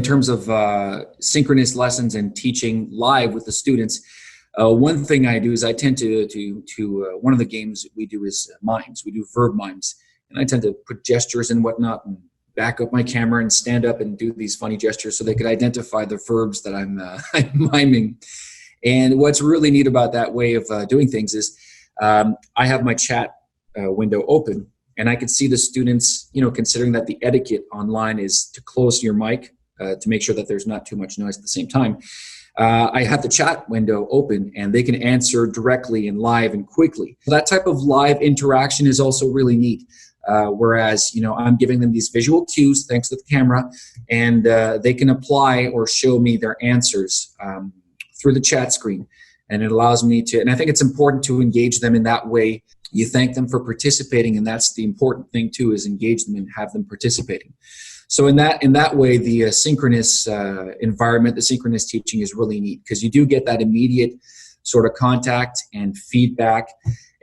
terms of synchronous lessons and teaching live with the students, one thing I do is I tend to one of the games we do is mimes. We do verb mimes. And I tend to put gestures and whatnot and back up my camera and stand up and do these funny gestures so they could identify the verbs that I'm miming. And what's really neat about that way of doing things is I have my chat window open, and I can see the students, considering that the etiquette online is to close your mic to make sure that there's not too much noise at the same time. I have the chat window open, and they can answer directly and live and quickly. That type of live interaction is also really neat. Whereas, I'm giving them these visual cues thanks to the camera, and they can apply or show me their answers through the chat screen. And it allows me to, and I think it's important to engage them in that way. You thank them for participating, and that's the important thing too, is engage them and have them participating. So in that way, the synchronous environment, the synchronous teaching is really neat, because you do get that immediate sort of contact and feedback.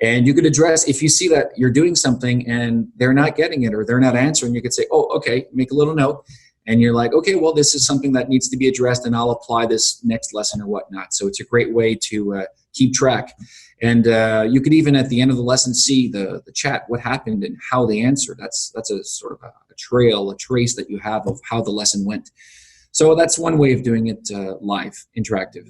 And you could address, if you see that you're doing something and they're not getting it or they're not answering, you could say, oh, okay, make a little note. And you're like, okay, well, this is something that needs to be addressed, and I'll apply this next lesson or whatnot. So it's a great way to keep track. And you could even at the end of the lesson see the chat, what happened and how they answered. That's a sort of a trace that you have of how the lesson went. So that's one way of doing it live, interactive.